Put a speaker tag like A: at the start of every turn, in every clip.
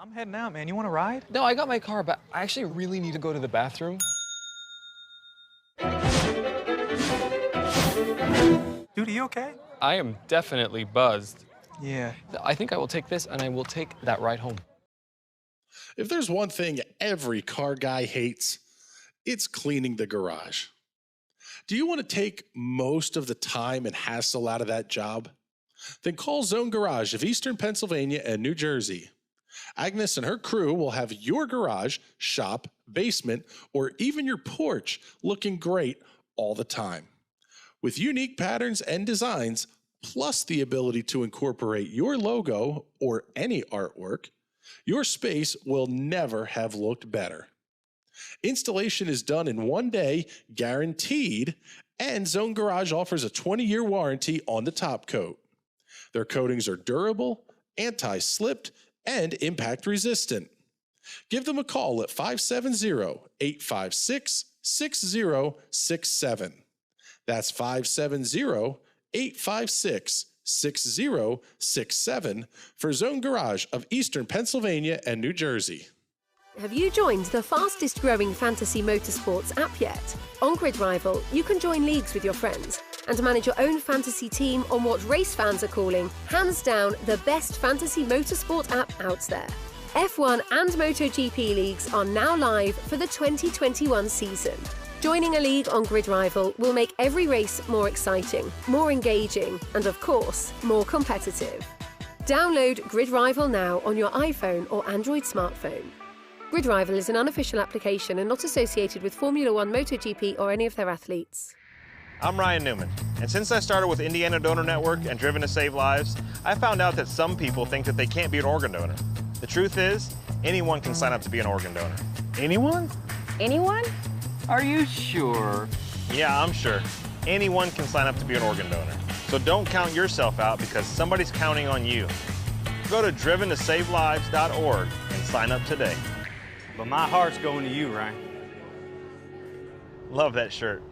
A: I'm heading out, man. You want to ride?
B: No, I got my car, but I actually really need to go to the bathroom.
A: Dude, are you okay?
B: I am definitely buzzed.
A: Yeah.
B: I think I will take this and I will take that ride home.
C: If there's one thing every car guy hates, it's cleaning the garage. Do you want to take most of the time and hassle out of that job? Then call Zone Garage of Eastern Pennsylvania and New Jersey. Agnes and her crew will have your garage, shop, basement, or even your porch looking great all the time. With unique patterns and designs, plus the ability to incorporate your logo or any artwork, your space will never have looked better. Installation is done in 1 day, guaranteed, and Zone Garage offers a 20-year warranty on the top coat. Their coatings are durable, anti-slipped, and impact resistant. Give them a call at 570-856-6067. That's 570-856-6067 for Zone Garage of Eastern Pennsylvania and New Jersey.
D: Have you joined the fastest growing fantasy motorsports app yet? On Grid Rival, you can join leagues with your friends and manage your own fantasy team on what race fans are calling, hands down, the best fantasy motorsport app out there. F1 and MotoGP leagues are now live for the 2021 season. Joining a league on Grid Rival will make every race more exciting, more engaging, and of course, more competitive. Download Grid Rival now on your iPhone or Android smartphone. Grid Rival is an unofficial application and not associated with Formula One, MotoGP, or any of their athletes.
E: I'm Ryan Newman, and since I started with Indiana Donor Network and Driven to Save Lives, I found out that some people think that they can't be an organ donor. The truth is, anyone can sign up to be an organ donor.
A: Anyone?
F: Anyone?
A: Are you sure?
E: Yeah, I'm sure. Anyone can sign up to be an organ donor. So don't count yourself out because somebody's counting on you. Go to driventosavelives.org and sign up today.
A: But my heart's going to you, Ryan.
E: Love that shirt.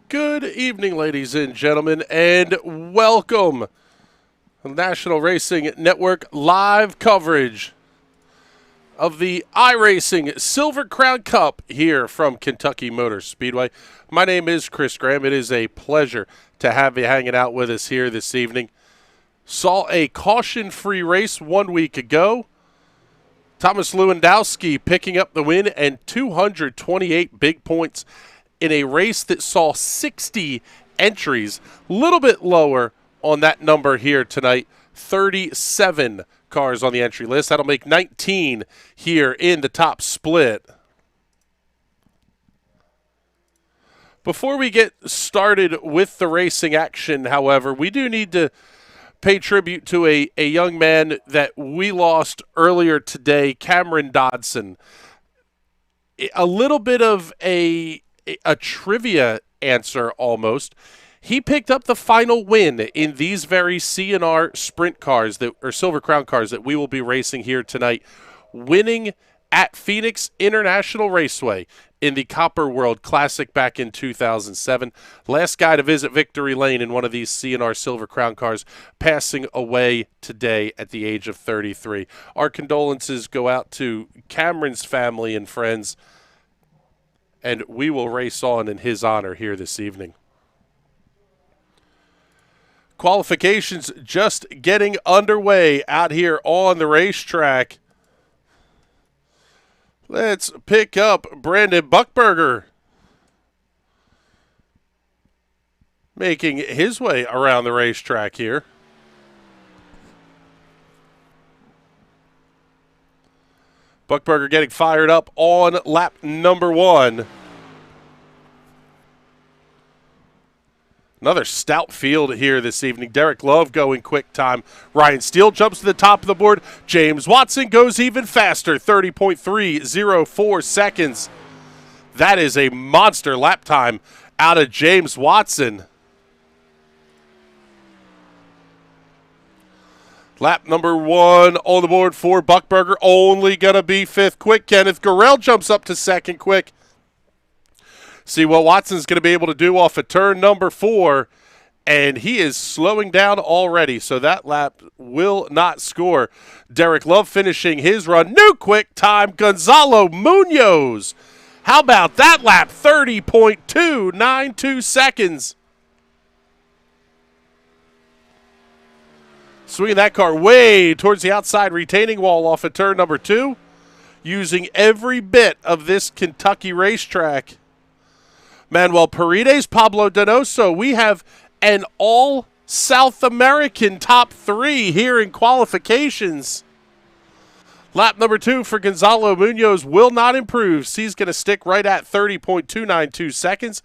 C: Good evening, ladies and gentlemen, and welcome to National Racing Network live coverage of the iRacing Silver Crown Cup here from Kentucky Motor Speedway. My name is Chris Graham. It is a pleasure to have you hanging out with us here this evening. Saw a caution-free race 1 week ago. Thomas Lewandowski picking up the win and 228 big points in a race that saw 60 entries. A little bit lower on that number here tonight. 37 cars on the entry list. That'll make 19 here in the top split. Before we get started with the racing action, however, we do need to pay tribute to a young man that we lost earlier today, Cameron Dodson. A little bit of a trivia answer almost. He picked up the final win in these very C&R sprint cars, or Silver Crown cars, that we will be racing here tonight, winning at Phoenix International Raceway in the Copper World Classic back in 2007. Last guy to visit victory lane in one of these C&R Silver Crown cars, passing away today at the age of 33. Our condolences go out to Cameron's family and friends, and we will race on in his honor here this evening. Qualifications just getting underway out here on the racetrack. Let's pick up Brandon Buckburger, making his way around the racetrack here. Buckburger getting fired up on lap number 1. Another stout field here this evening. Derek Love going quick time. Ryan Steele jumps to the top of the board. James Watson goes even faster, 30.304 seconds. That is a monster lap time out of James Watson.
F: Lap number 1 on the board for Buckburger. Only going to be 5th quick. Kenneth Gurrell jumps up to 2nd quick. See what Watson's going to be able to do off of turn number 4. And he is slowing down already, so that lap will not score. Derek Love finishing his run. New quick time, Gonzalo Munoz. How about that lap? 30.292 seconds. Swinging that car way towards the outside retaining wall off of turn number 2. Using every bit of this Kentucky racetrack. Manuel Paredes, Pablo Donoso. We have an all-South American top 3 here in qualifications. Lap number 2 for Gonzalo Munoz will not improve. He's going to stick right at 30.292 seconds.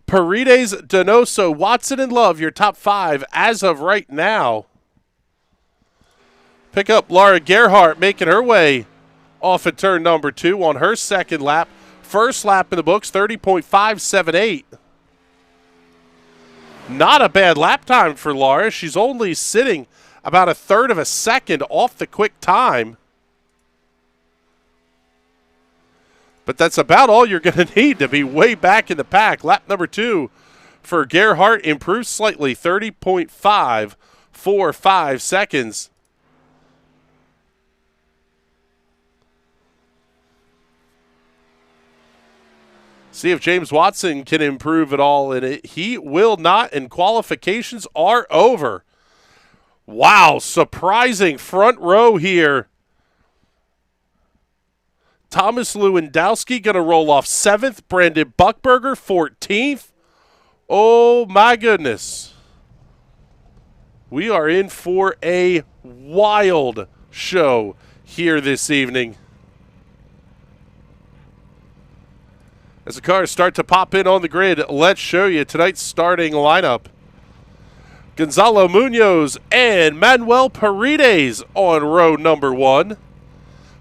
F: Paredes, Donoso, Watson, and Love, your top 5 as of right now. Pick up Laura Gerhardt making her way off at turn number 2 on her 2nd lap. First lap in the books, 30.578. Not a bad lap time for Laura. She's only sitting about 1/3 of a second off the quick time. But that's about all you're going to need to be way back in the pack. Lap number 2 for Gerhardt improves slightly, 30.545 seconds. See if James Watson can improve at all, and he will not, and qualifications are over. Wow, surprising front row here. Thomas Lewandowski going to roll off 7th. Brandon Buckburger, 14th. Oh, my goodness. We are in for a wild show here this evening. As the cars start to pop in on the grid, let's show you tonight's starting lineup. Gonzalo Munoz and Manuel Paredes on row number 1.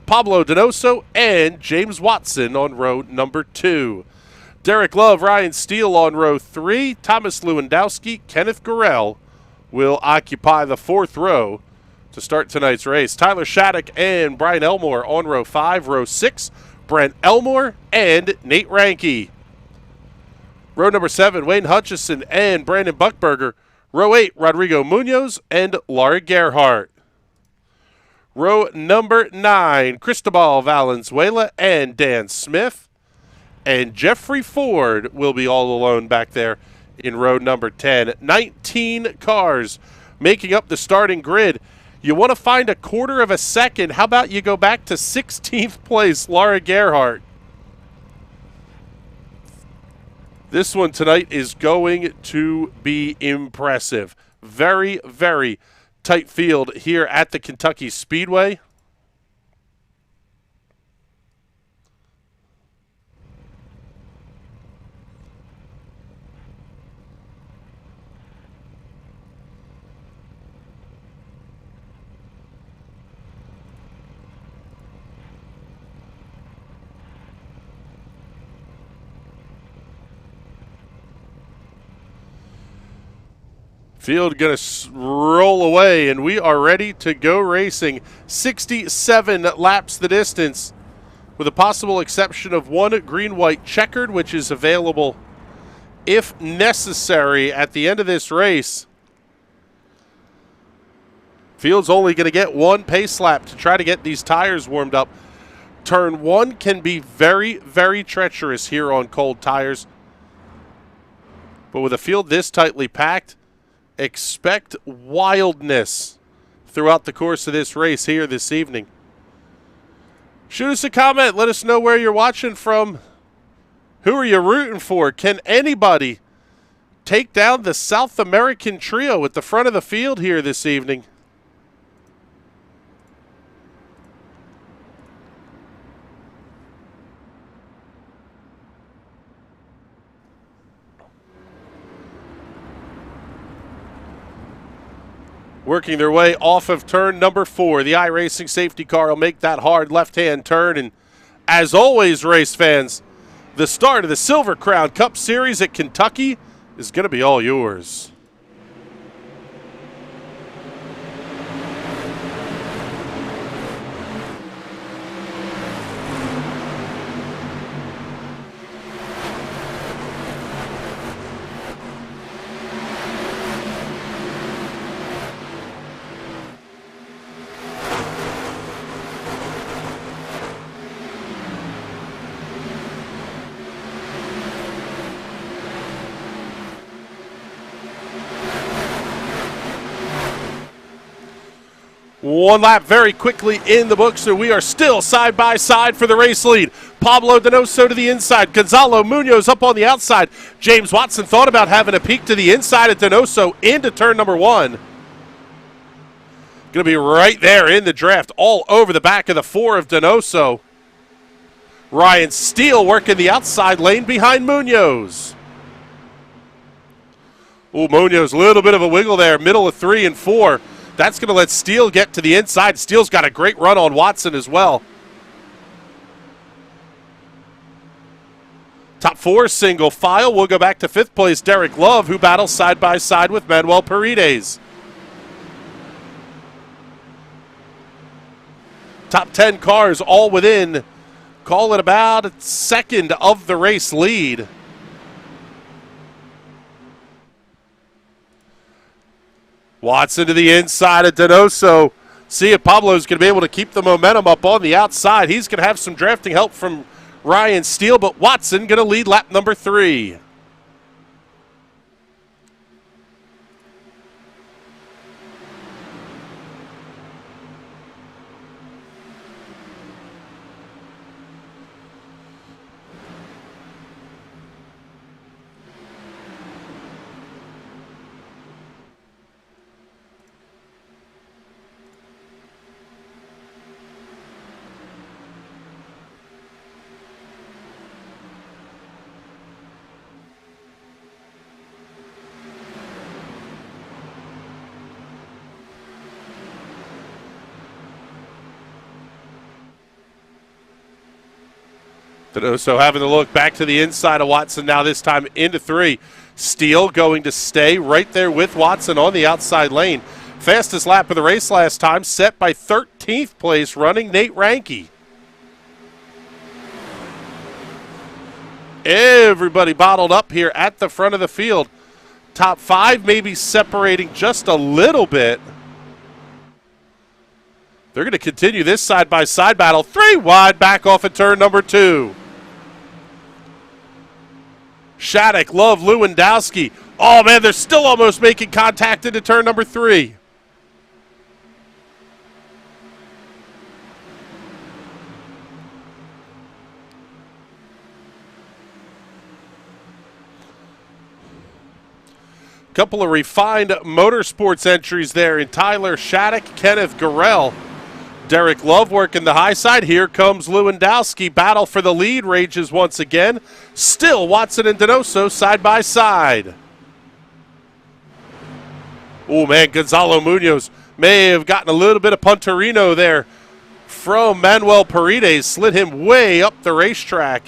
F: Pablo Donoso and James Watson on row number 2. Derek Love, Ryan Steele on row 3. Thomas Lewandowski, Kenneth Gurrell will occupy the 4th row to start tonight's race. Tyler Shattuck and Brian Elmore on row 5. Row 6, Brent Elmore and Nate Ranke. Row number 7, Wayne Hutchison and Brandon Buckburger. Row 8, Rodrigo Munoz and Laura Gerhardt. Row number 9, Cristobal Valenzuela and Dan Smith. And Jeffrey Ford will be all alone back there in row number 10. 19 cars making up the starting grid. You want to find 1/4 of a second. How about you go back to 16th place, Laura Gerhardt. This one tonight is going to be impressive. Very, very tight field here at the Kentucky Speedway. Field going to roll away, and we are ready to go racing. 67 laps the distance, with a possible exception of one green-white checkered, which is available if necessary at the end of this race. Field's only going to get one pace lap to try to get these tires warmed up. Turn 1 can be very, very treacherous here on cold tires. But with a field this tightly packed, expect wildness throughout the course of this race here this evening. Shoot us a comment. Let us know where you're watching from. Who are you rooting for? Can anybody take down the South American trio at the front of the field here this evening? Working their way off of turn number 4. The iRacing safety car will make that hard left-hand turn. And as always, race fans, the start of the Silver Crown Cup Series at Kentucky is going to be all yours. One lap very quickly in the books, so we are still side by side for the race lead. Pablo Donoso to the inside. Gonzalo Munoz up on the outside. James Watson thought about having a peek to the inside at Donoso into turn number 1. Going to be right there in the draft, all over the back of the 4 of Donoso. Ryan Steele working the outside lane behind Munoz. Ooh, Munoz, a little bit of a wiggle there, middle of 3 and 4. That's going to let Steele get to the inside. Steele's got a great run on Watson as well. Top 4 single file. We'll go back to 5th place, Derek Love, who battles side by side with Manuel Paredes. Top 10 cars all within, call it about a second of the race lead. Watson to the inside of Donoso. See if Pablo's going to be able to keep the momentum up on the outside. He's going to have some drafting help from Ryan Steele, but Watson going to lead lap number 3. Donoso having to look back to the inside of Watson now, this time into 3. Steele going to stay right there with Watson on the outside lane. Fastest lap of the race last time, set by 13th place running Nate Ranke. Everybody bottled up here at the front of the field. Top 5 maybe separating just a little bit. They're going to continue this side-by-side battle. 3 wide back off of turn number 2. Shattuck, Love, Lewandowski. Oh, man, they're still almost making contact into turn number 3. Couple of refined motorsports entries there in Tyler Shattuck, Kenneth Gurrell. Derek Love working the high side. Here comes Lewandowski. Battle for the lead rages once again. Still Watson and Donoso side by side. Oh, man, Gonzalo Munoz may have gotten a little bit of punterino there from Manuel Paredes. Slid him way up the racetrack.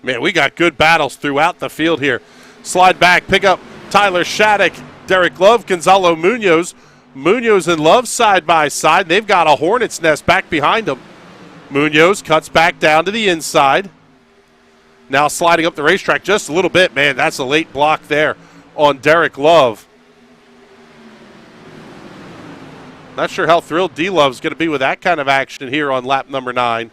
F: Man, we got good battles throughout the field here. Slide back, pick up Tyler Shattuck, Derek Love, Gonzalo Munoz. Munoz and Love side by side. They've got a hornet's nest back behind them. Munoz cuts back down to the inside. Now sliding up the racetrack just a little bit. Man, that's a late block there on Derek Love. Not sure how thrilled D-Love's going to be with that kind of action here on lap number 9.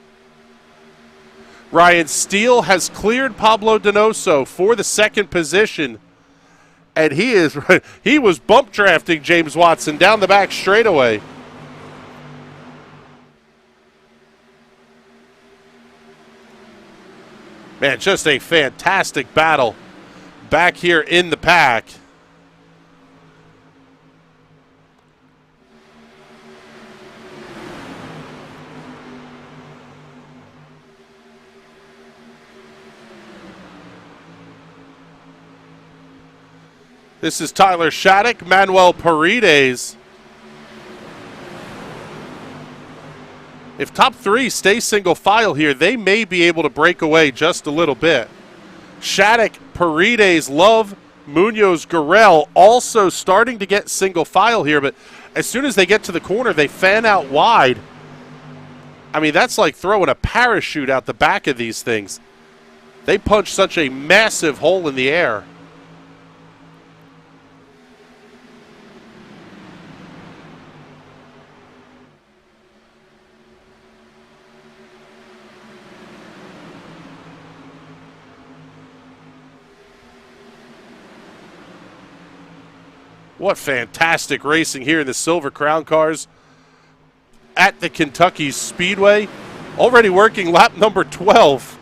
F: Ryan Steele has cleared Pablo Donoso for the second position, and he was bump drafting James Watson down the back straightaway. Man, just a fantastic battle back here in the pack. This is Tyler Shattuck, Manuel Paredes. If top 3 stay single file here, they may be able to break away just a little bit. Shattuck, Paredes, Love, Munoz, Gurrell also starting to get single file here, but as soon as they get to the corner, they fan out wide. I mean, that's like throwing a parachute out the back of these things. They punch such a massive hole in the air. What fantastic racing here in the Silver Crown cars at the Kentucky Speedway. Already working lap number 12.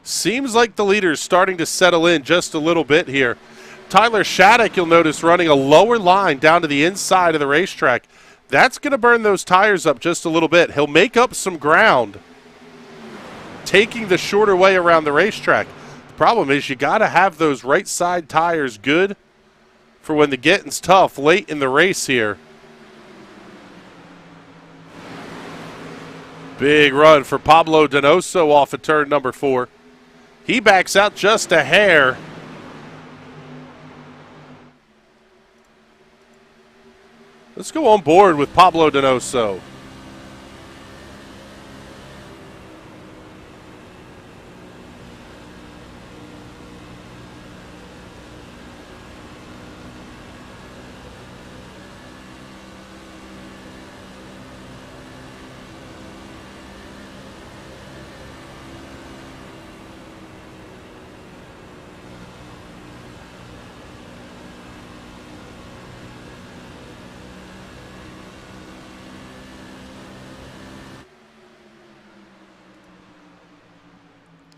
F: Seems like the leader's starting to settle in just a little bit here. Tyler Shattuck, you'll notice, running a lower line down to the inside of the racetrack. That's going to burn those tires up just a little bit. He'll make up some ground, taking the shorter way around the racetrack. The problem is you got to have those right side tires good for when the getting's tough late in the race here. Big run for Pablo Donoso off of turn number 4. He backs out just a hair. Let's go on board with Pablo Donoso.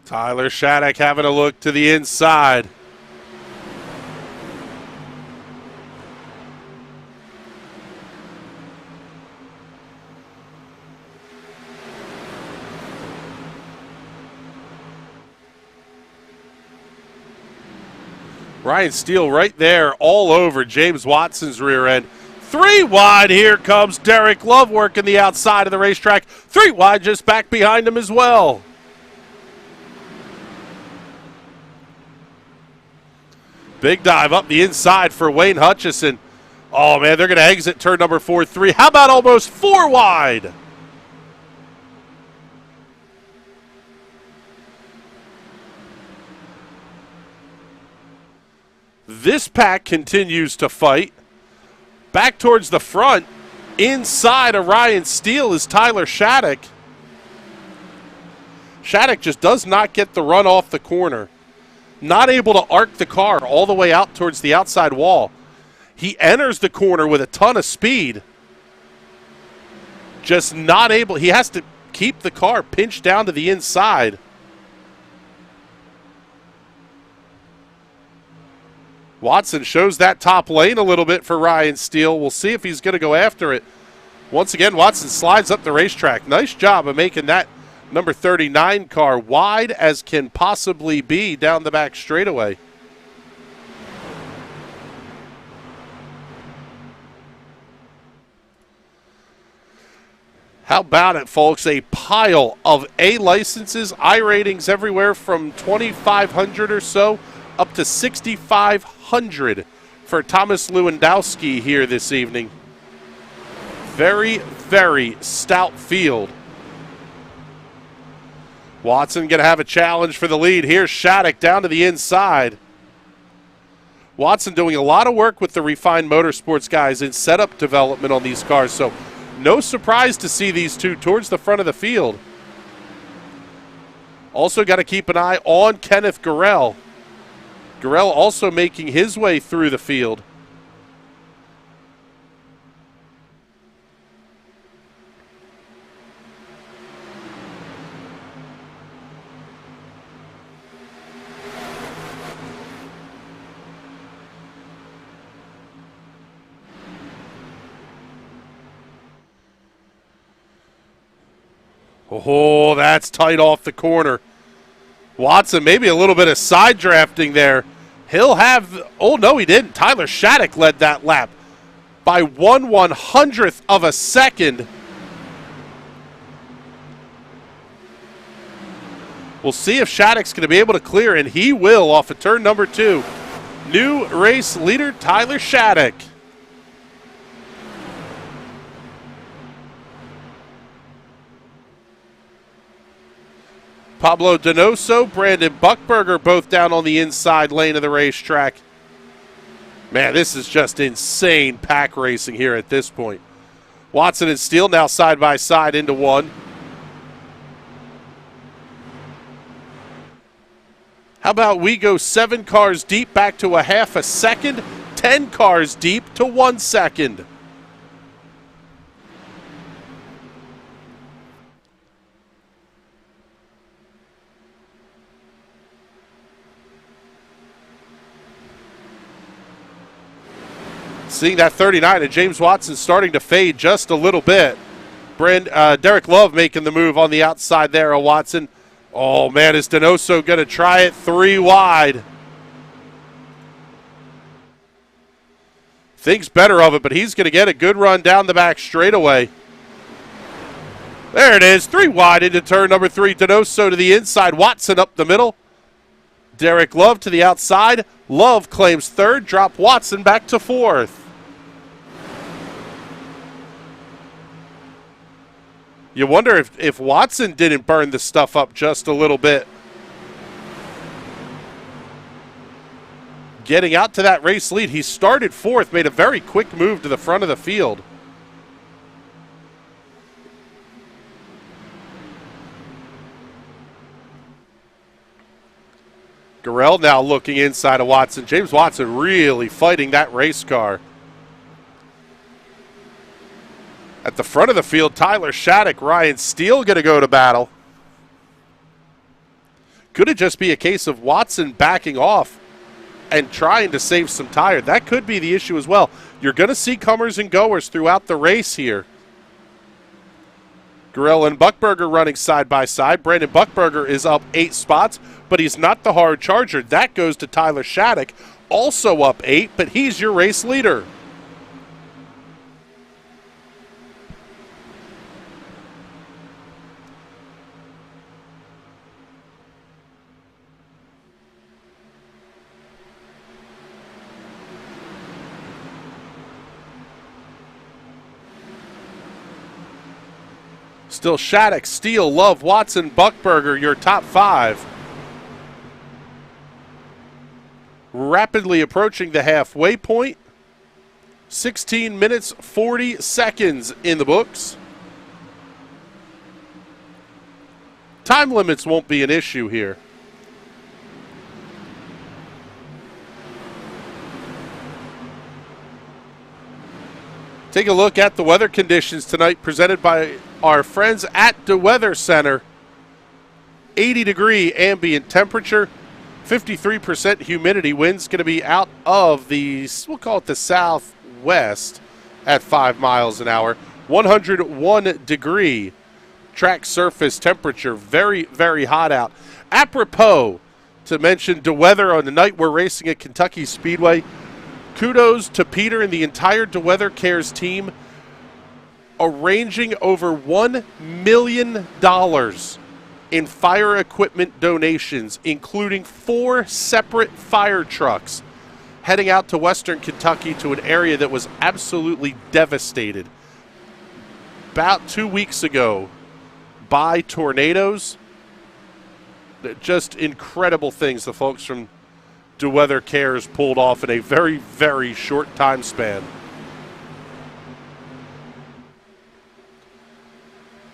F: Tyler Shattuck having a look to the inside. Ryan Steele right there all over James Watson's rear end. 3 wide, here comes Derek Love working the outside of the racetrack. 3 wide just back behind him as well. Big dive up the inside for Wayne Hutchison. Oh, man, they're going to exit turn number 4-3. How about almost 4 wide? This pack continues to fight. Back towards the front, inside of Ryan Steele is Tyler Shattuck. Shattuck just does not get the run off the corner. Not able to arc the car all the way out towards the outside wall. He enters the corner with a ton of speed. Just not able. He has to keep the car pinched down to the inside. Watson shows that top lane a little bit for Ryan Steele. We'll see if he's going to go after it. Once again, Watson slides up the racetrack. Nice job of making that number 39 car wide as can possibly be down the back straightaway. How about it, folks? A pile of A licenses, I ratings everywhere from 2,500 or so up to 6,500 for Thomas Lewandowski here this evening. Very, very stout field. Watson going to have a challenge for the lead. Here's Shattuck down to the inside. Watson doing a lot of work with the Refined Motorsports guys in setup development on these cars, so no surprise to see these two towards the front of the field. Also got to keep an eye on Kenneth Gurrell. Gurrell also making his way through the field. Oh, that's tight off the corner. Watson, maybe a little bit of side drafting there. He'll have, oh no he didn't. Tyler Shattuck led that lap by 1/100th of a second. We'll see if Shattuck's going to be able to clear, and he will off of turn number 2. New race leader, Tyler Shattuck. Pablo Donoso, Brandon Buckburger, both down on the inside lane of the racetrack. Man, this is just insane pack racing here at this point. Watson and Steele now side by side into one. How about we go 7 cars deep back to a half a second, 10 cars deep to 1 second. Seeing that 39 and James Watson starting to fade just a little bit. Derek Love making the move on the outside there of Watson. Oh, man, is Donoso going to try it 3 wide? Thinks better of it, but he's going to get a good run down the back straightaway. There it is, 3 wide into turn number 3. Donoso to the inside, Watson up the middle. Derek Love to the outside. Love claims 3rd, drop Watson back to 4th. You wonder if Watson didn't burn the stuff up just a little bit. Getting out to that race lead. He started 4th, made a very quick move to the front of the field. Gurrell now looking inside of Watson. James Watson really fighting that race car. At the front of the field, Tyler Shattuck, Ryan Steele going to go to battle. Could it just be a case of Watson backing off and trying to save some tire? That could be the issue as well. You're going to see comers and goers throughout the race here. Gurrell and Buckburger running side by side. Brandon Buckburger is up 8 spots, but he's not the hard charger. That goes to Tyler Shattuck, also up 8, but he's your race leader. Still Shattuck, Steele, Love, Watson, Buckburger, your top 5. Rapidly approaching the halfway point. 16 minutes, 40 seconds in the books. Time limits won't be an issue here. Take a look at the weather conditions tonight presented by our friends at the Weather Center. 80-degree ambient temperature, 53% humidity. Wind's going to be out of the, we'll call it the southwest at 5 miles an hour. 101-degree track surface temperature. Very, very hot out. Apropos to mention the weather on the night we're racing at Kentucky Speedway, kudos to Peter and the entire DeWeather Cares team, arranging over $1 million in fire equipment donations, including 4 separate fire trucks, heading out to western Kentucky to an area that was absolutely devastated about 2 weeks ago by tornadoes. Just incredible things the folks from DeWeather Cares pulled off in a very, very short time span.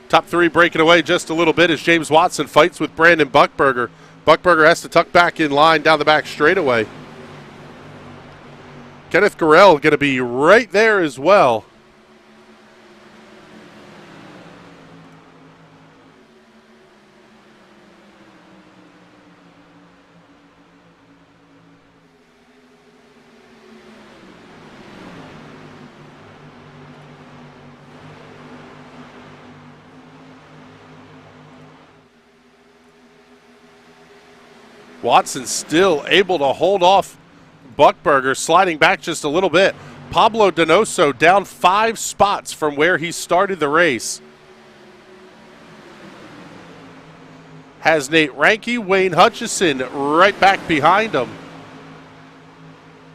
F: Top 3 breaking away just a little bit as James Watson fights with Brandon Buckburger. Buckburger has to tuck back in line down the back straightaway. Kenneth Gurrell going to be right there as well. Watson still able to hold off Buckburger, sliding back just a little bit. Pablo Donoso down 5 spots from where he started the race. Has Nate Ranke, Wayne Hutchison right back behind him.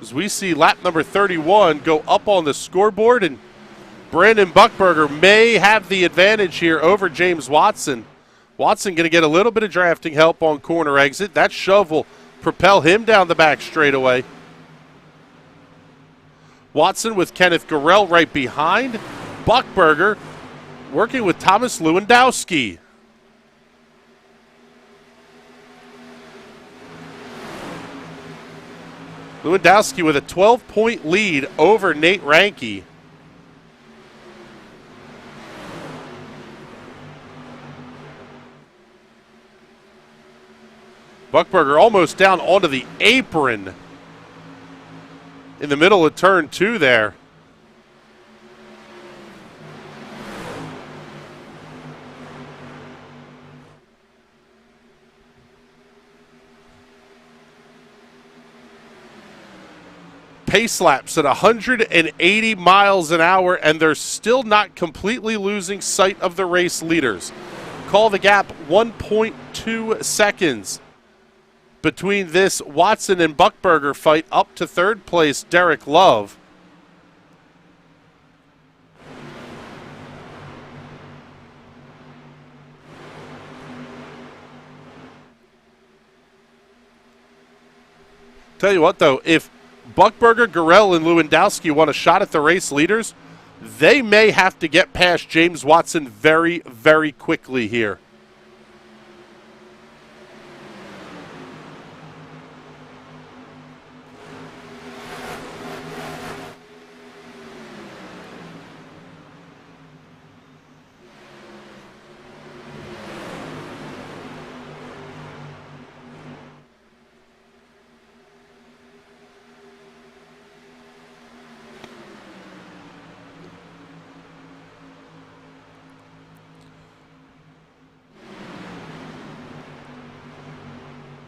F: As we see lap number 31 go up on the scoreboard, and Brandon Buckburger may have the advantage here over James Watson. Watson going to get a little bit of drafting help on corner exit. That shove will propel him down the back straightaway. Watson with Kenneth Gurrell right behind. Buckburger working with Thomas Lewandowski. Lewandowski with a 12-point lead over Nate Ranke. Buckburger almost down onto the apron in the middle of turn 2 there. Pace laps at 180 miles an hour, and they're still not completely losing sight of the race leaders. Call the gap 1.2 seconds between this Watson and Buckburger fight up to third place, Derek Love. Tell you what, though, if Buckburger, Gurrell, and Lewandowski want a shot at the race leaders, they may have to get past James Watson very, very quickly here.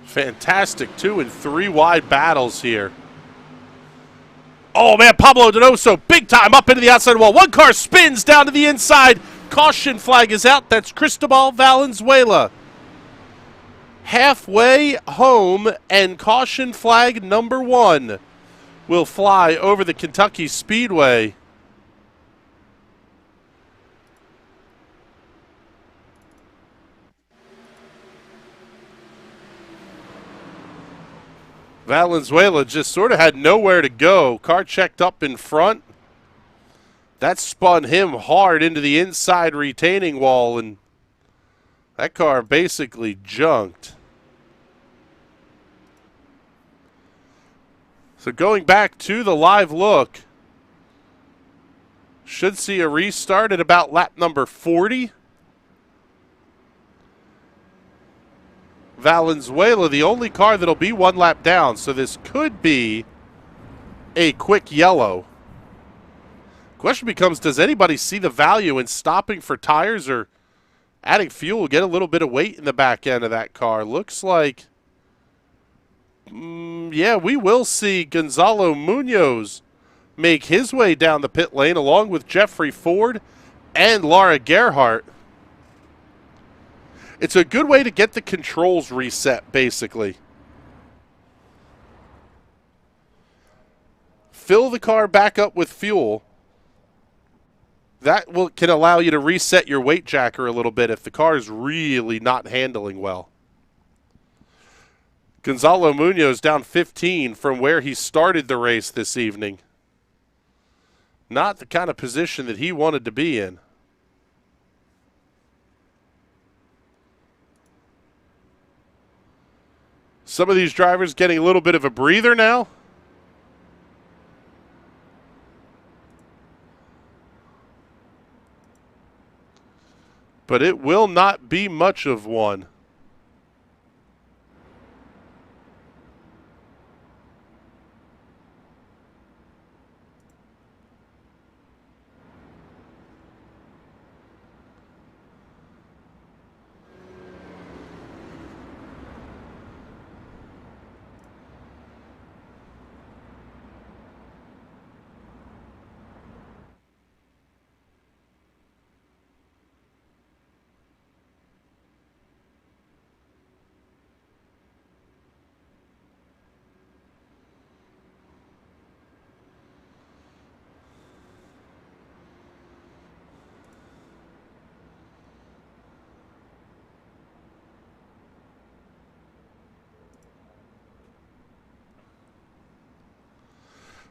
F: Fantastic 2 and 3 wide battles here. Oh, man, Pablo Donoso, big time, up into the outside wall. One car spins down to the inside. Caution flag is out. That's Cristobal Valenzuela. Halfway home, and caution flag number 1 will fly over the Kentucky Speedway. Valenzuela just sort of had nowhere to go. Car checked up in front. That spun him hard into the inside retaining wall, and that car basically junked. So going back to the live look, should see a restart at about lap number 40. Valenzuela, the only car that'll be 1 lap down, so this could be a quick yellow. Question becomes, does anybody see the value in stopping for tires or adding fuel, get a little bit of weight in the back end of that car? Looks like, yeah, we will see Gonzalo Munoz make his way down the pit lane along with Jeffrey Ford and Laura Gerhardt. It's a good way to get the controls reset, basically. Fill the car back up with fuel. That can allow you to reset your weight jacker a little bit if the car is really not handling well. Gonzalo Munoz down 15 from where he started the race this evening. Not the kind of position that he wanted to be in. Some of these drivers getting a little bit of a breather now. But it will not be much of one.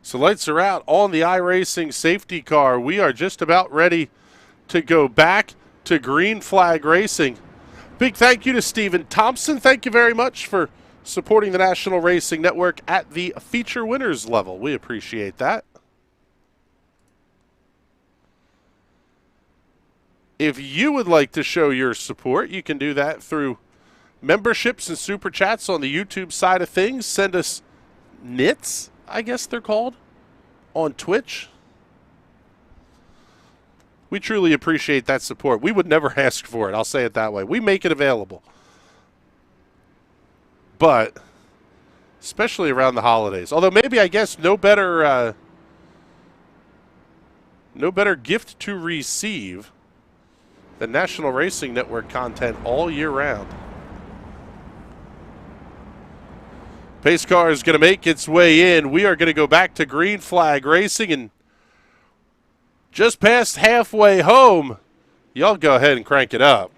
F: So lights are out on the iRacing safety car. We are just about ready to go back to green flag racing. Big thank you to Stephen Thompson. Thank you very much for supporting the National Racing Network at the feature winners level. We appreciate that. If you would like to show your support, you can do that through memberships and super chats on the YouTube side of things. Send us nits, I guess they're called, on Twitch. We truly appreciate that support. We would never ask for it, I'll say it that way. We make it available. But, especially around the holidays. Although maybe, I guess, no better gift to receive than National Racing Network content all year round. Pace car is going to make its way in. We are going to go back to green flag racing, and just past halfway home, y'all go ahead and crank it up.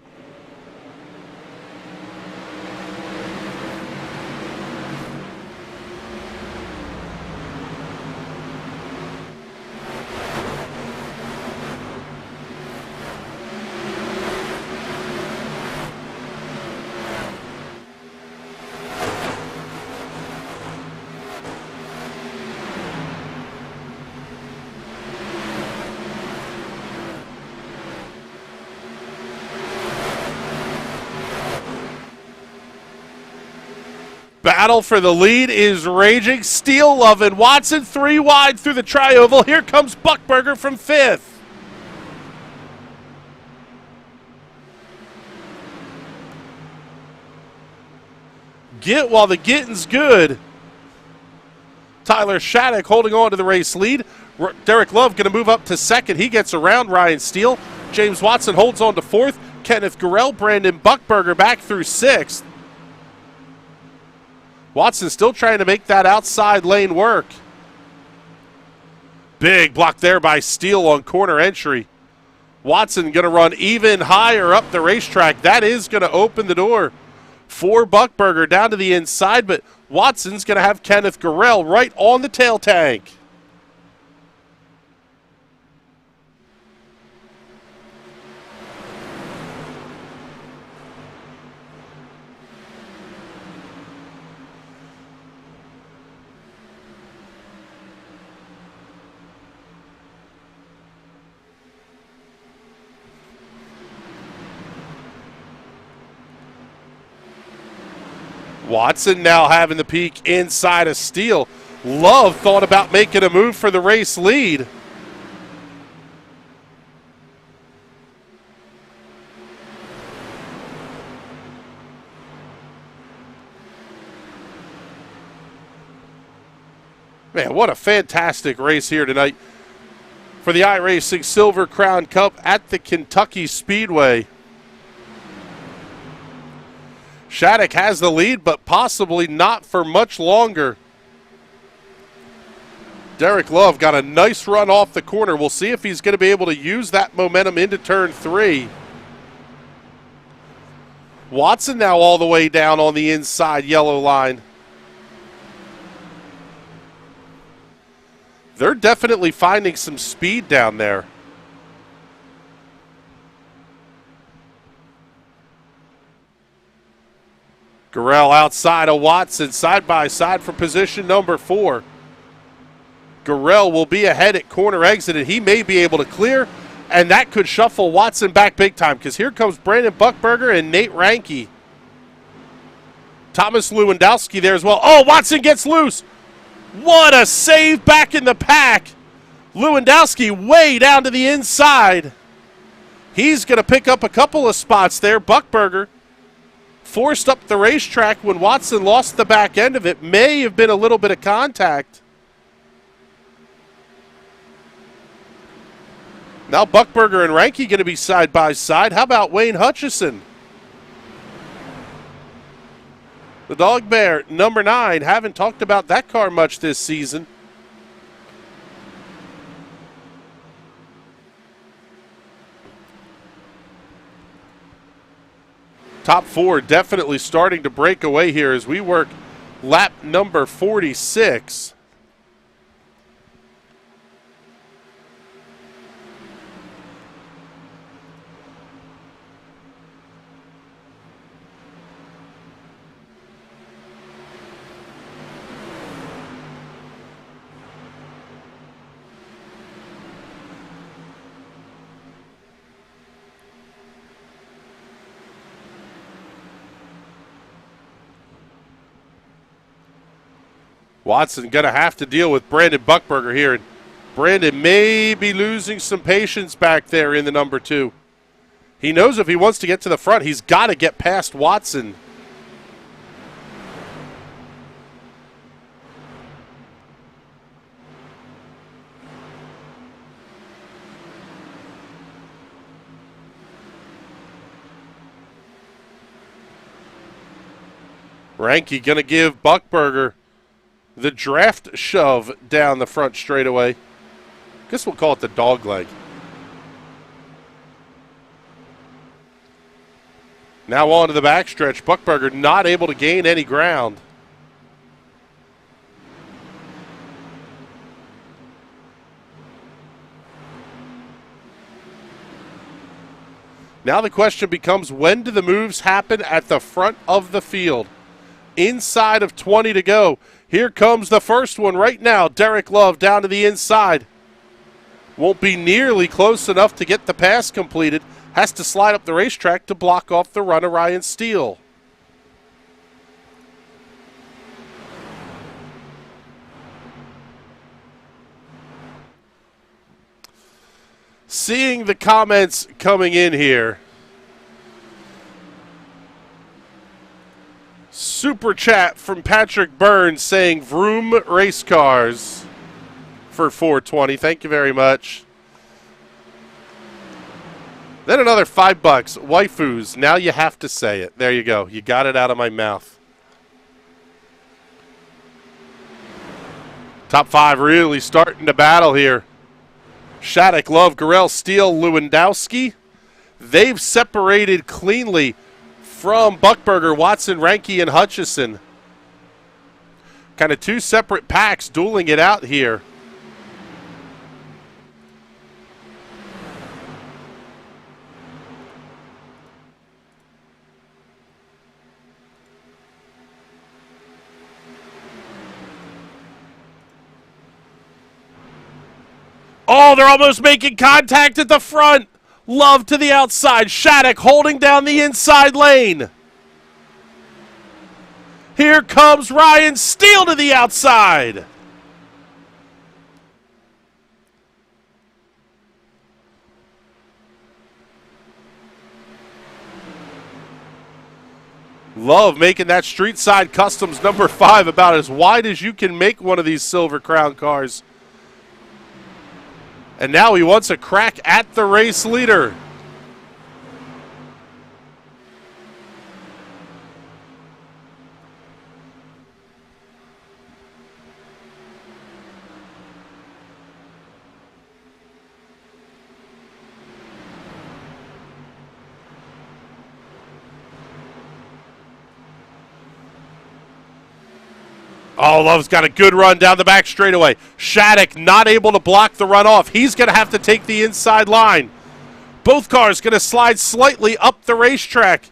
F: Battle for the lead is raging. Steele, Love, and Watson 3 wide through the tri-oval. Here comes Buckburger from 5th. Get while the getting's good. Tyler Shattuck holding on to the race lead. Derek Love going to move up to 2nd. He gets around Ryan Steele. James Watson holds on to 4th. Kenneth Gurrell, Brandon Buckburger back through 6th. Watson still trying to make that outside lane work. Big block there by Steele on corner entry. Watson going to run even higher up the racetrack. That is going to open the door for Buckburger down to the inside, but Watson's going to have Kenneth Gurrell right on the tail tank. Watson now having the peak inside of Steele. Love thought about making a move for the race lead. Man, what a fantastic race here tonight for the iRacing Silver Crown Cup at the Kentucky Speedway. Shattuck has the lead, but possibly not for much longer. Derek Love got a nice run off the corner. We'll see if he's going to be able to use that momentum into turn 3. Watson now all the way down on the inside yellow line. They're definitely finding some speed down there. Gurrell outside of Watson, side by side for position number 4. Gurrell will be ahead at corner exit, and he may be able to clear, and that could shuffle Watson back big time, because here comes Brandon Buckburger and Nate Ranke. Thomas Lewandowski there as well. Oh, Watson gets loose. What a save back in the pack. Lewandowski way down to the inside. He's going to pick up a couple of spots there. Buckburger forced up the racetrack when Watson lost the back end of it. May have been a little bit of contact. Now Buckburger and Ranke going to be side by side. How about Wayne Hutchison? The Dog Bear, number 9. Haven't talked about that car much this season. Top 4 definitely starting to break away here as we work lap number 46. Watson going to have to deal with Brandon Buckburger here. And Brandon may be losing some patience back there in the number 2. He knows if he wants to get to the front, he's got to get past Watson. Ranky going to give Buckburger the draft shove down the front straightaway. Guess we'll call it the dog leg. Now on to the backstretch. Buckburger not able to gain any ground. Now the question becomes, when do the moves happen at the front of the field? Inside of 20 to go. Here comes the first one right now. Derek Love down to the inside. Won't be nearly close enough to get the pass completed. Has to slide up the racetrack to block off the run of Ryan Steele. Seeing the comments coming in here. Super chat from Patrick Burns saying Vroom race cars for 420. Thank you very much. Then another $5. Waifus. Now you have to say it. There you go. You got it out of my mouth. Top 5 really starting to battle here. Shattuck, Love, Gurrell, Steele, Lewandowski. They've separated cleanly from Buckburger, Watson, Ranky, and Hutchison. Kind of 2 separate packs dueling it out here. Oh, they're almost making contact at the front. Love to the outside. Shattuck holding down the inside lane. Here comes Ryan Steele to the outside. Love making that Street Side Customs number 5 about as wide as you can make one of these Silver Crown cars. And now he wants a crack at the race leader. Oh, Love's got a good run down the back straightaway. Shattuck not able to block the run off. He's going to have to take the inside line. Both cars going to slide slightly up the racetrack.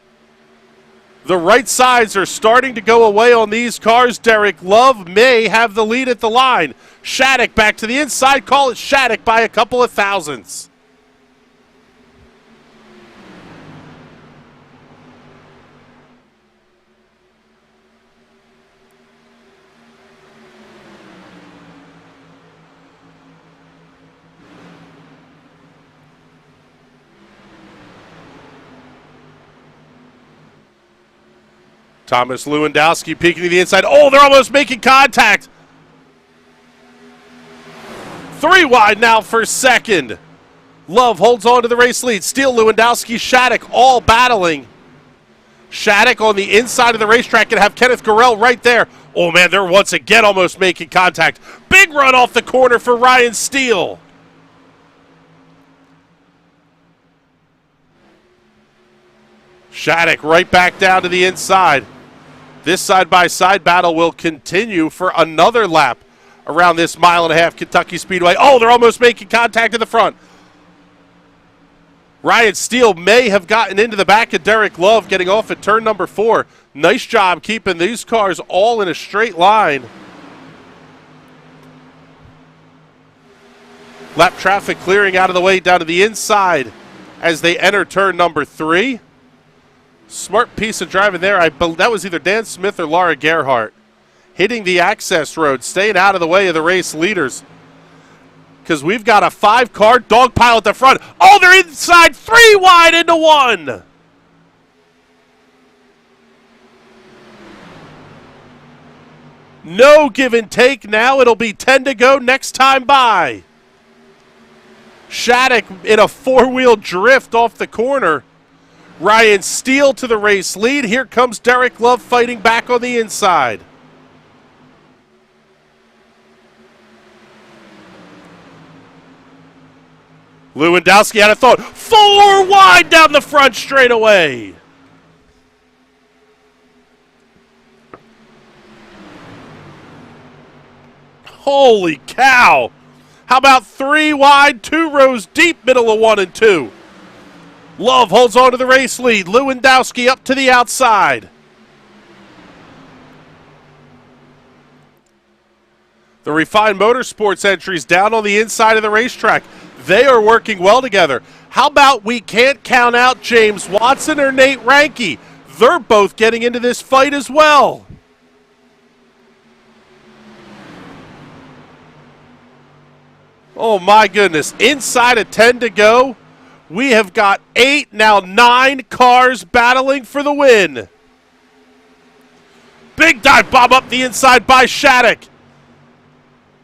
F: The right sides are starting to go away on these cars. Derek Love may have the lead at the line. Shattuck back to the inside. Call it Shattuck by a couple of thousandths. Thomas Lewandowski peeking to the inside. Oh, they're almost making contact. 3 wide now for second. Love holds on to the race lead. Steele, Lewandowski, Shattuck all battling. Shattuck on the inside of the racetrack and have Kenneth Gurrell right there. Oh, man, they're once again almost making contact. Big run off the corner for Ryan Steele. Shattuck right back down to the inside. This side-by-side battle will continue for another lap around this 1.5 mile Kentucky Speedway. Oh, they're almost making contact in the front. Ryan Steele may have gotten into the back of Derek Love getting off at turn number 4. Nice job keeping these cars all in a straight line. Lap traffic clearing out of the way down to the inside as they enter turn number 3. Smart piece of driving there. That was either Dan Smith or Laura Gerhardt. hitting the access road, staying out of the way of the race leaders. Because we've got a 5-car dog pile at the front. Oh, they're inside, 3 wide into 1. No give and take now. It'll be 10 to go next time by. Shattuck in a 4-wheel drift off the corner. Ryan Steele to the race lead. Here comes Derek Love fighting back on the inside. Lewandowski had a thought. 4 wide down the front straightaway. Holy cow. How about 3 wide, 2 rows deep, middle of 1 and 2. Love holds on to the race lead. Lewandowski up to the outside. The Refined Motorsports entries down on the inside of the racetrack. They are working well together. How about we can't count out James Watson or Nate Ranke? They're both getting into this fight as well. Oh my goodness, inside of 10 to go. We have got 8, now 9 cars battling for the win. Big dive bomb up the inside by Shattuck.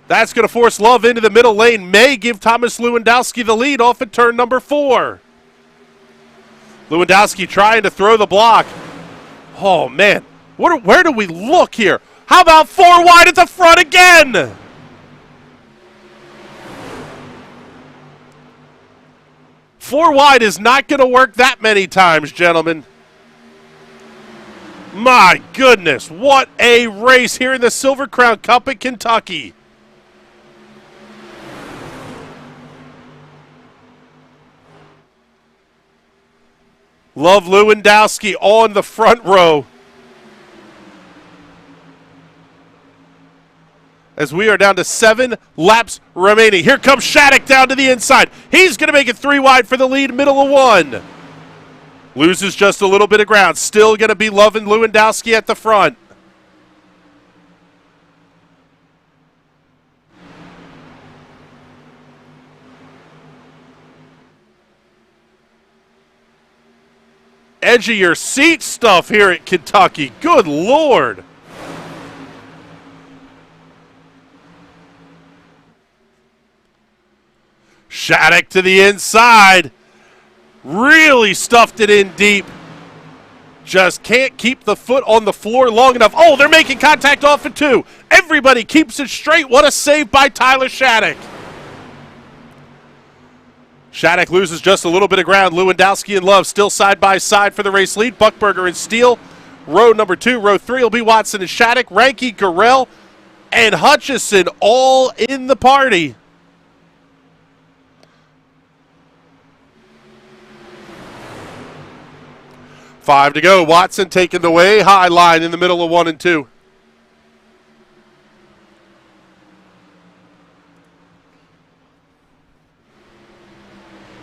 F: That's going to force Love into the middle lane. May give Thomas Lewandowski the lead off at turn number 4. Lewandowski trying to throw the block. Oh, man. Where do we look here? How about 4 wide at the front again? Four wide is not going to work that many times, gentlemen. My goodness, what a race here in the Silver Crown Cup at Kentucky. Love Lewandowski on the front row. As we are down to 7 laps remaining. Here comes Shattuck down to the inside. He's going to make it 3 wide for the lead, middle of 1. Loses just a little bit of ground. Still going to be Love and Lewandowski at the front. Edge of your seat stuff here at Kentucky. Good Lord. Shattuck to the inside. Really stuffed it in deep. Just can't keep the foot on the floor long enough. Oh, they're making contact off of 2. Everybody keeps it straight. What a save by Tyler Shattuck. Shattuck loses just a little bit of ground. Lewandowski and Love still side by side for the race lead. Buckburger and Steele. Row number 2. Row 3 will be Watson and Shattuck. Ranke, Gurrell, and Hutchison all in the party. Five to go. Watson taking the way high line in the middle of 1 and 2.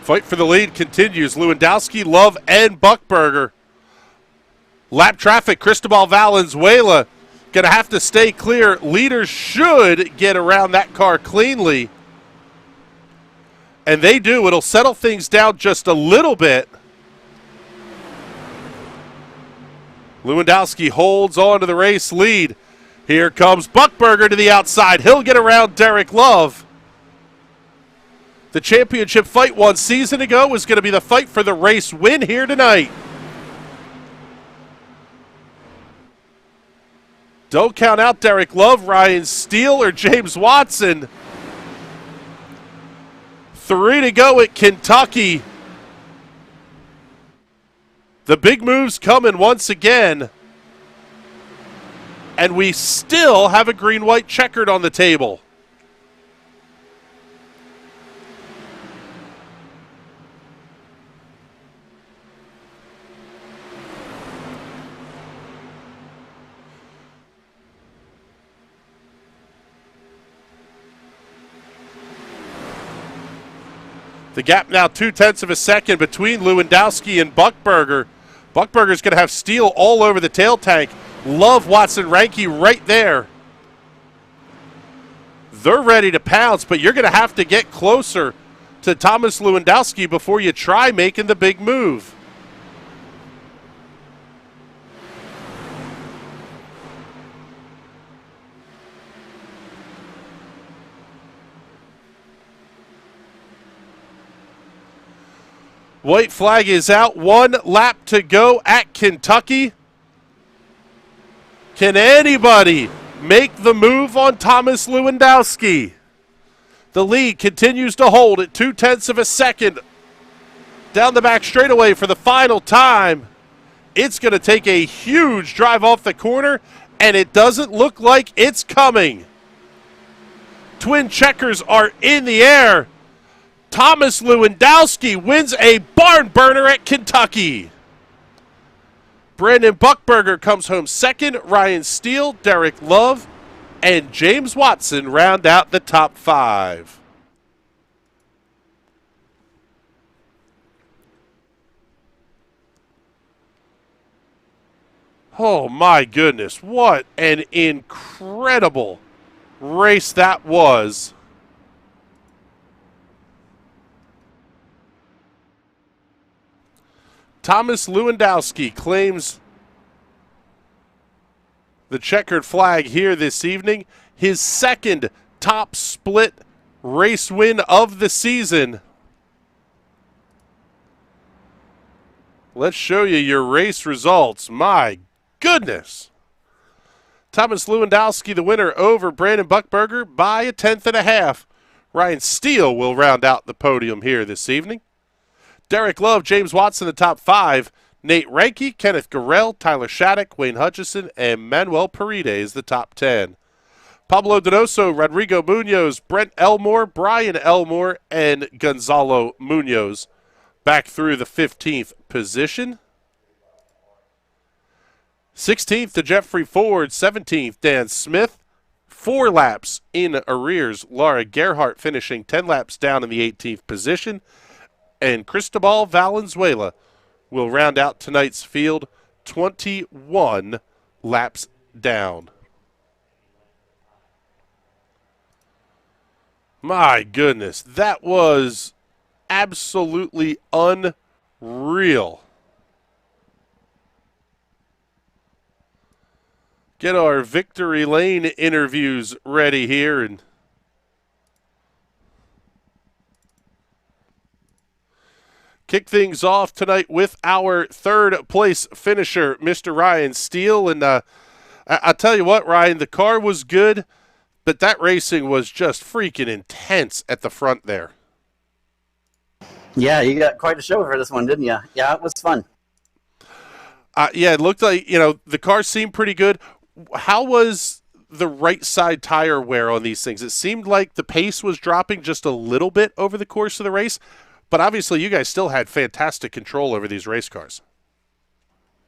F: Fight for the lead continues. Lewandowski, Love, and Buckburger. Lap traffic. Cristobal Valenzuela going to have to stay clear. Leaders should get around that car cleanly. And they do. It'll settle things down just a little bit. Lewandowski holds on to the race lead. Here comes Buckburger to the outside. He'll get around Derek Love. The championship fight 1 season ago was going to be the fight for the race win here tonight. Don't count out Derek Love, Ryan Steele, or James Watson. 3 to go at Kentucky. The big moves coming once again. And we still have a green-white checkered on the table. The gap now 0.2 of a second between Lewandowski and Buckburger. Buckburger's going to have Steele all over the tail tank. Love Watson Ranke right there. They're ready to pounce, but you're going to have to get closer to Thomas Lewandowski before you try making the big move. White flag is out. 1 lap to go at Kentucky. Can anybody make the move on Thomas Lewandowski? The lead continues to hold at 0.2 of a second. Down the back straightaway for the final time. It's going to take a huge drive off the corner, and it doesn't look like it's coming. Twin checkers are in the air. Thomas Lewandowski wins a barn burner at Kentucky. Brandon Buckburger comes home second. Ryan Steele, Derek Love, and James Watson round out the top 5. Oh my goodness, what an incredible race that was. Thomas Lewandowski claims the checkered flag here this evening. His second top split race win of the season. Let's show you your race results. My goodness. Thomas Lewandowski, the winner over Brandon Buckburger by 1/10.5. Ryan Steele will round out the podium here this evening. Derek Love, James Watson, the top 5. Nate Ranke, Kenneth Gurrell, Tyler Shattuck, Wayne Hutchison, and Manuel Paredes, the top 10. Pablo Donoso, Rodrigo Munoz, Brent Elmore, Brian Elmore, and Gonzalo Munoz back through the 15th position. 16th to Jeffrey Ford, 17th Dan Smith. 4 laps in arrears. Laura Gerhardt finishing 10 laps down in the 18th position. And Cristobal Valenzuela will round out tonight's field 21 laps down. My goodness, that was absolutely unreal. Get our Victory Lane interviews ready here and kick things off tonight with our third place finisher, Mr. Ryan Steele. And I'll tell you what, Ryan, the car was good, but that racing was just freaking intense at the front there.
G: Yeah, you got quite a show for this one, didn't you? Yeah, it was fun.
F: Yeah, it looked like, the car seemed pretty good. How was the right side tire wear on these things? It seemed like the pace was dropping just a little bit over the course of the race. But obviously, you guys still had fantastic control over these race cars.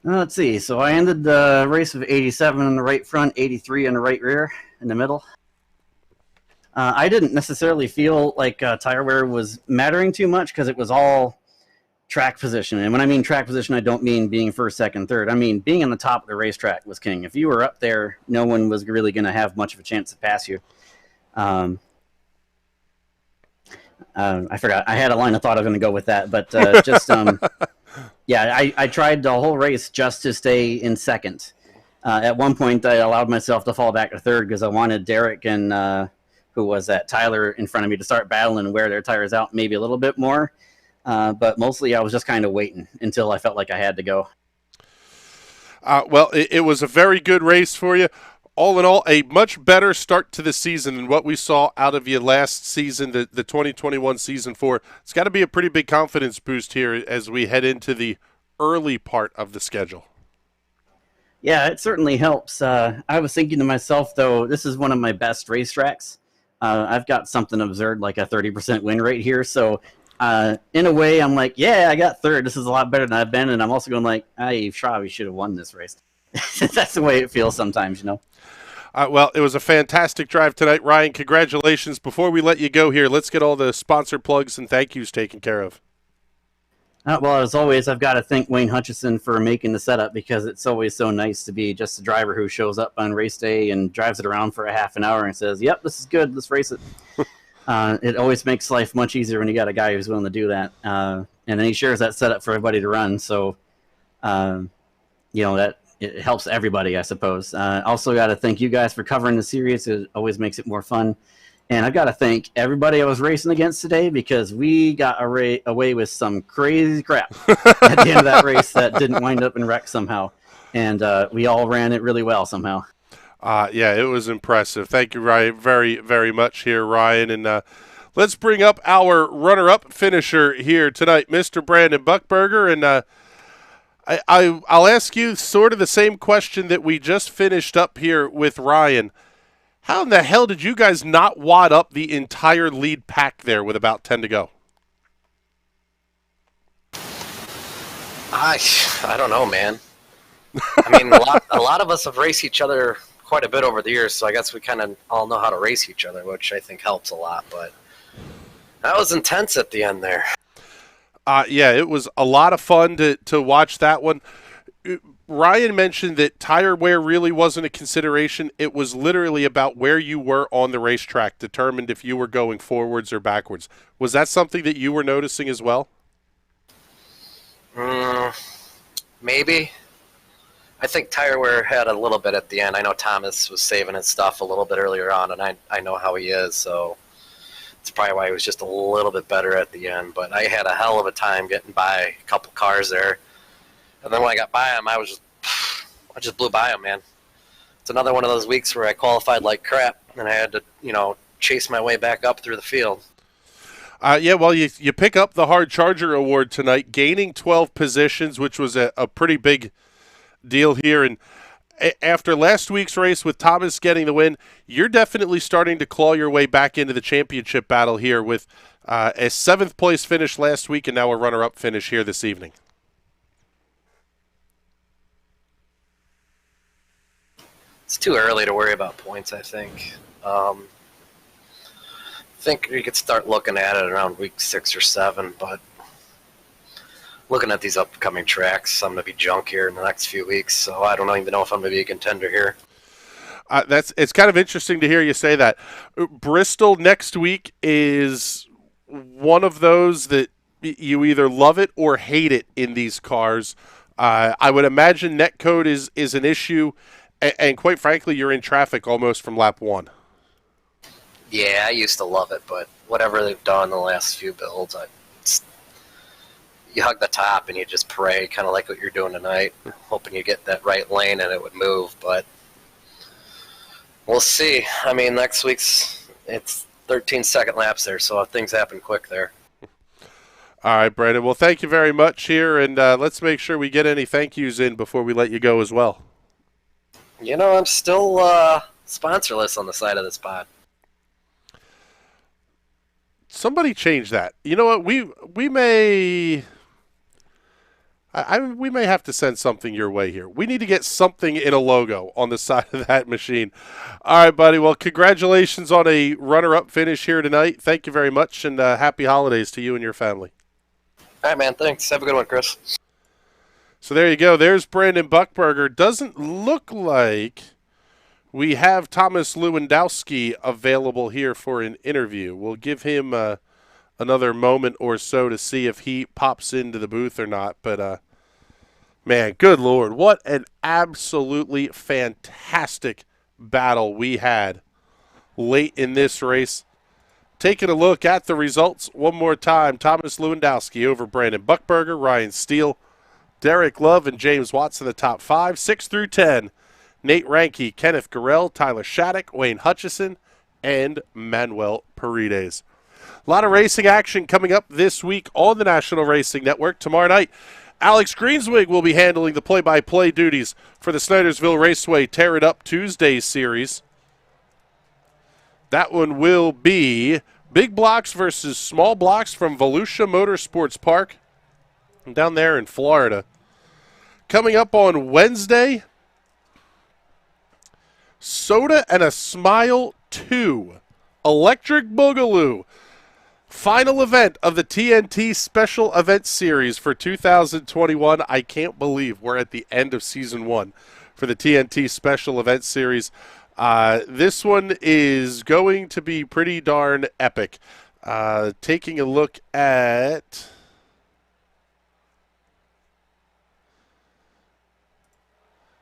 G: Let's see. So I ended the race with 87 on the right front, 83 on the right rear, in the middle. I didn't necessarily feel like tire wear was mattering too much because it was all track position. And when I mean track position, I don't mean being first, second, third. I mean being on the top of the racetrack was king. If you were up there, no one was really going to have much of a chance to pass you. I forgot. I had a line of thought I was going to go with that, but yeah, I tried the whole race just to stay in second. At one point, I allowed myself to fall back to third because I wanted Derek and who was that, Tyler, in front of me to start battling and wear their tires out maybe a little bit more. But mostly I was just kind of waiting until I felt like I had to go.
F: Well, it was a very good race for you. All in all, a much better start to the season than what we saw out of you last season, the 2021 season 4. It's got to be a pretty big confidence boost here as we head into the early part of the schedule.
G: Yeah, it certainly helps. I was thinking to myself, though, this is one of my best racetracks. I've got something absurd like a 30% win rate here. So in a way, I'm like, yeah, I got third. This is a lot better than I've been. And I'm also going like, I probably should have won this race. That's the way it feels sometimes,
F: Well, it was a fantastic drive tonight. Ryan, congratulations. Before we let you go here, let's get all the sponsor plugs and thank yous taken care of.
G: Well, as always, I've got to thank Wayne Hutchison for making the setup, because it's always so nice to be just a driver who shows up on race day and drives it around for a half an hour and says, "Yep, this is good. Let's race it." It always makes life much easier when you got a guy who's willing to do that, and then he shares that setup for everybody to run. So, that it helps everybody, I suppose. Also, got to thank you guys for covering the series. It always makes it more fun. And I've got to thank everybody I was racing against today, because we got away with some crazy crap at the end of that race that didn't wind up in wreck somehow. And we all ran it really well somehow.
F: Yeah, it was impressive. Thank you, Ryan, very, very much here, Ryan. And let's bring up our runner-up finisher here tonight, Mr. Brandon Buckburger. And I'll ask you sort of the same question that we just finished up here with Ryan. How in the hell did you guys not wad up the entire lead pack there with about 10 to go?
H: I don't know, man. I mean, a lot of us have raced each other quite a bit over the years, so I guess we kind of all know how to race each other, which I think helps a lot. But that was intense at the end there.
F: Yeah, it was a lot of fun to watch that one. Ryan mentioned that tire wear really wasn't a consideration. It was literally about where you were on the racetrack determined if you were going forwards or backwards. Was that something that you were noticing as well?
H: Maybe. I think tire wear had a little bit at the end. I know Thomas was saving his stuff a little bit earlier on, and I know how he is, so it's probably why he was just a little bit better at the end. But I had a hell of a time getting by a couple cars there. And then when I got by him, I just blew by him, man. It's another one of those weeks where I qualified like crap, and I had to, chase my way back up through the field.
F: Yeah, well, you pick up the Hard Charger Award tonight, gaining 12 positions, which was a pretty big deal here. And after last week's race with Thomas getting the win, you're definitely starting to claw your way back into the championship battle here with a 7th place finish last week and now a runner-up finish here this evening.
H: It's too early to worry about points, I think. I think you could start looking at it around week 6 or 7, but looking at these upcoming tracks, I'm going to be junk here in the next few weeks, so I don't even know if I'm going to be a contender here.
F: It's kind of interesting to hear you say that. Bristol next week is one of those that you either love it or hate it in these cars. I would imagine netcode is an issue. And quite frankly, you're in traffic almost from lap 1.
H: Yeah, I used to love it, but whatever they've done the last few builds, you hug the top and you just pray, kind of like what you're doing tonight, hoping you get that right lane and it would move. But we'll see. I mean, next week's it's 13-second laps there, so things happen quick there.
F: All right, Brandon. Well, thank you very much here, and let's make sure we get any thank yous in before we let you go as well.
H: I'm still sponsorless on the side of this pod.
F: Somebody change that. You know what? We may we may have to send something your way here. We need to get something in a logo on the side of that machine. All right, buddy. Well, congratulations on a runner-up finish here tonight. Thank you very much, and happy holidays to you and your family.
H: All right, man. Thanks. Have a good one, Chris.
F: So there you go. There's Brandon Buckburger. Doesn't look like we have Thomas Lewandowski available here for an interview. We'll give him another moment or so to see if he pops into the booth or not. But, man, good Lord, what an absolutely fantastic battle we had late in this race. Taking a look at the results one more time. Thomas Lewandowski over Brandon Buckburger, Ryan Steele, Derek Love, and James Watson, the top 5. 6 through 10, Nate Ranke, Kenneth Gurrell, Tyler Shattuck, Wayne Hutchison, and Manuel Paredes. A lot of racing action coming up this week on the National Racing Network. Tomorrow night, Alex Greenswig will be handling the play-by-play duties for the Snydersville Raceway Tear It Up Tuesday series. That one will be big blocks versus small blocks from Volusia Motorsports Park down there in Florida. Coming up on Wednesday, Soda and a Smile 2, Electric Boogaloo. Final event of the TNT Special Event Series for 2021. I can't believe we're at the end of Season 1 for the TNT Special Event Series. This one is going to be pretty darn epic. Taking a look at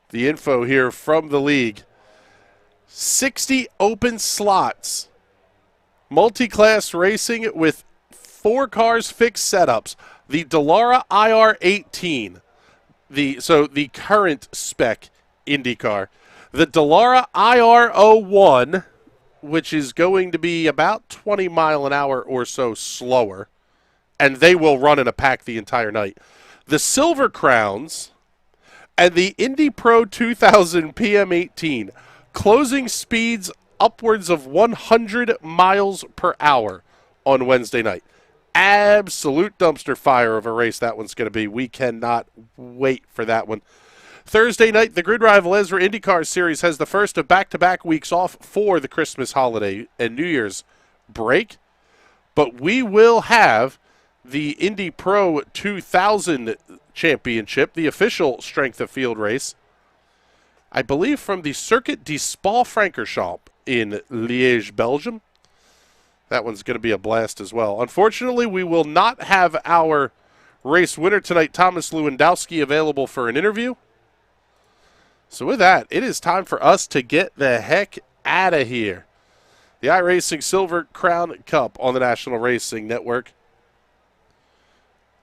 F: the info here from the league. 60 open slots. Multi-class racing with 4 cars fixed setups. The Dallara IR18, the current spec IndyCar. The Dallara IR01, which is going to be about 20 mile an hour or so slower, and they will run in a pack the entire night. The Silver Crowns and the Indy Pro 2000 PM18, closing speeds upwards of 100 miles per hour on Wednesday night. Absolute dumpster fire of a race that one's going to be. We cannot wait for that one. Thursday night, the Grid Rival Ezra IndyCar Series has the first of back-to-back weeks off for the Christmas holiday and New Year's break. But we will have the Indy Pro 2000 Championship, the official strength of field race, I believe from the Circuit de Spa-Francorchamps in Liège, Belgium. That one's going to be a blast as well. Unfortunately, we will not have our race winner tonight, Thomas Lewandowski, available for an interview. So with that, it is time for us to get the heck out of here. The iRacing Silver Crown Cup on the National Racing Network.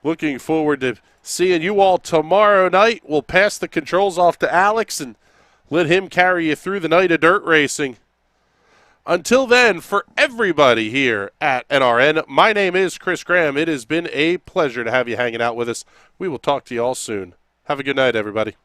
F: Looking forward to seeing you all tomorrow night. We'll pass the controls off to Alex and let him carry you through the night of dirt racing. Until then, for everybody here at NRN, my name is Chris Graham. It has been a pleasure to have you hanging out with us. We will talk to you all soon. Have a good night, everybody.